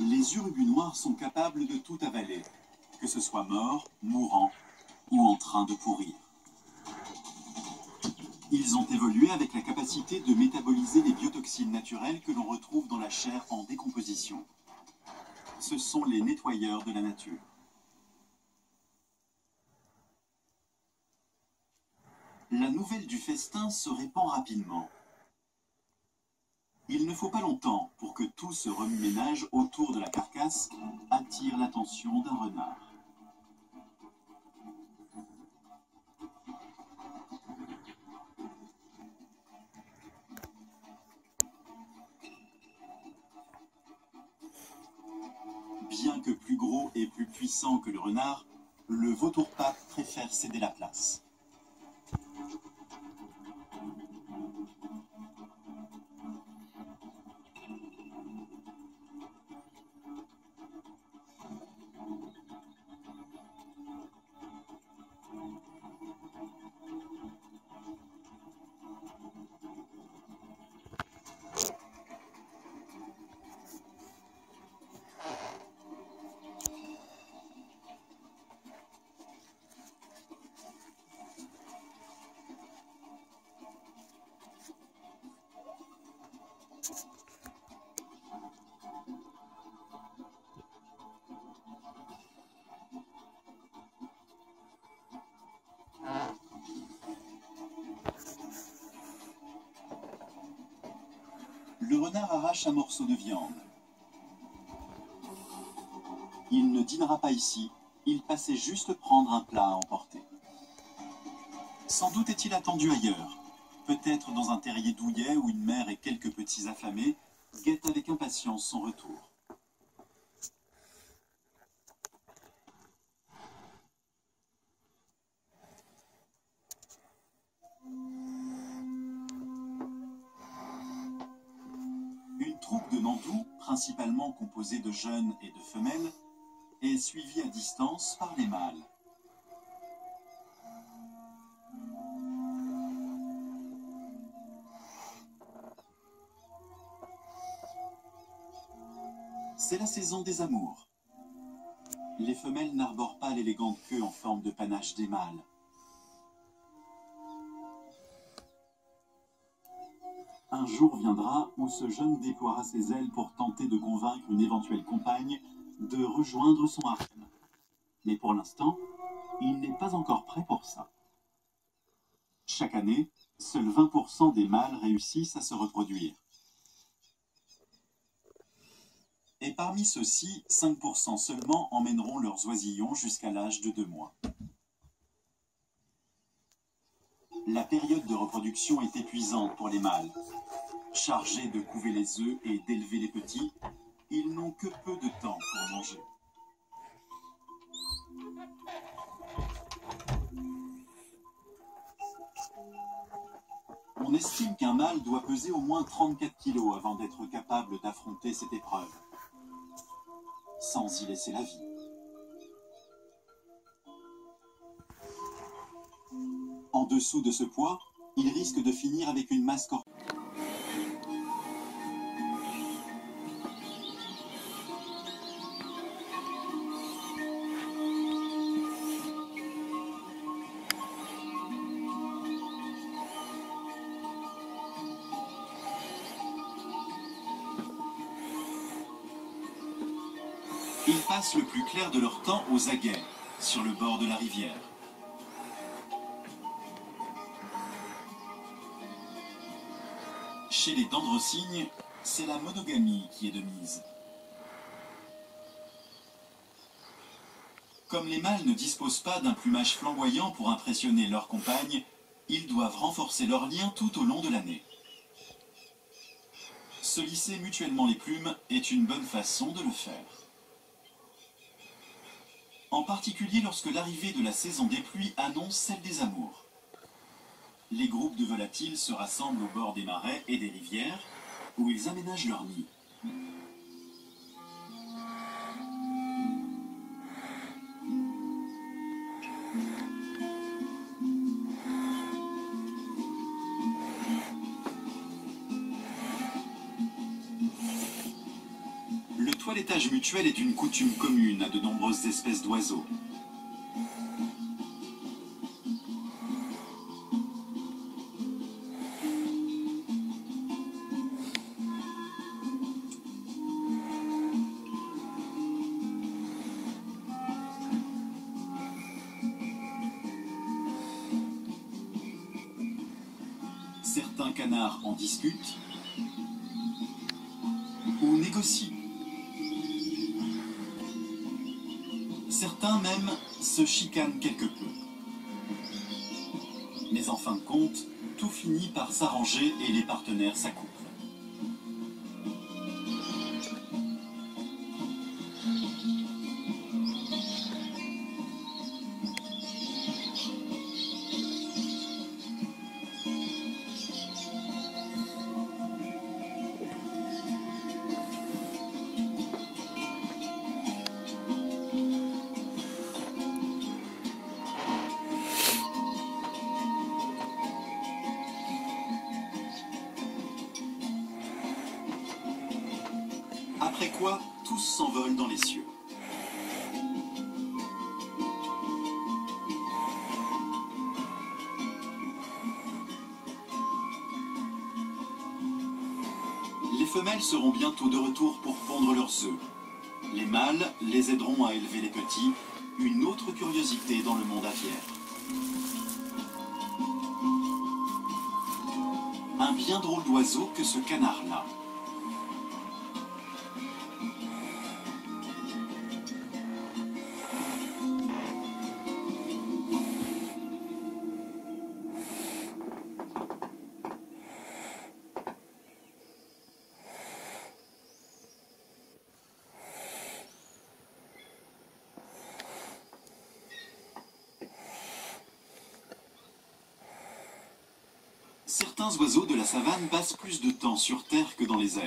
Les urubus noirs sont capables de tout avaler, que ce soit mort, mourant ou en train de pourrir. Ils ont évolué avec la capacité de métaboliser les biotoxines naturelles que l'on retrouve dans la chair en décomposition. Ce sont les nettoyeurs de la nature. La nouvelle du festin se répand rapidement. Il ne faut pas longtemps pour que tout ce remue-ménage autour de la carcasse attire l'attention d'un renard. Bien que plus gros et plus puissant que le renard, le vautour-pape préfère céder la place. Le renard arrache un morceau de viande. Il ne dînera pas ici, il passait juste prendre un plat à emporter. Sans doute est-il attendu ailleurs, peut-être dans un terrier douillet où une mère et quelques petits affamés guettent avec impatience son retour. Une troupe de nandous, principalement composée de jeunes et de femelles, est suivie à distance par les mâles. C'est la saison des amours. Les femelles n'arborent pas l'élégante queue en forme de panache des mâles. Un jour viendra où ce jeune déploiera ses ailes pour tenter de convaincre une éventuelle compagne de rejoindre son harem. Mais pour l'instant, il n'est pas encore prêt pour ça. Chaque année, seuls 20% des mâles réussissent à se reproduire. Et parmi ceux-ci, 5% seulement emmèneront leurs oisillons jusqu'à l'âge de 2 mois. La période de reproduction est épuisante pour les mâles. Chargés de couver les œufs et d'élever les petits, ils n'ont que peu de temps pour manger. On estime qu'un mâle doit peser au moins 34 kg avant d'être capable d'affronter cette épreuve, sans y laisser la vie. En dessous de ce poids, il risque de finir avec une masse corporelle. Ils passent le plus clair de leur temps aux aguets, sur le bord de la rivière. Chez les dendrocygnes, c'est la monogamie qui est de mise. Comme les mâles ne disposent pas d'un plumage flamboyant pour impressionner leurs compagnes, ils doivent renforcer leurs liens tout au long de l'année. Se lisser mutuellement les plumes est une bonne façon de le faire. En particulier lorsque l'arrivée de la saison des pluies annonce celle des amours. Les groupes de volatiles se rassemblent au bord des marais et des rivières, où ils aménagent leurs nids. Le toilettage mutuel est une coutume commune à de nombreuses espèces d'oiseaux. Certains canards en discutent ou négocient. Certains même se chicanent quelque peu. Mais en fin de compte, tout finit par s'arranger et les partenaires s'accouplent. Après quoi, tous s'envolent dans les cieux. Les femelles seront bientôt de retour pour pondre leurs œufs. Les mâles les aideront à élever les petits, une autre curiosité dans le monde aviaire. Un bien drôle d'oiseau que ce canard-là. Certains oiseaux de la savane passent plus de temps sur terre que dans les airs.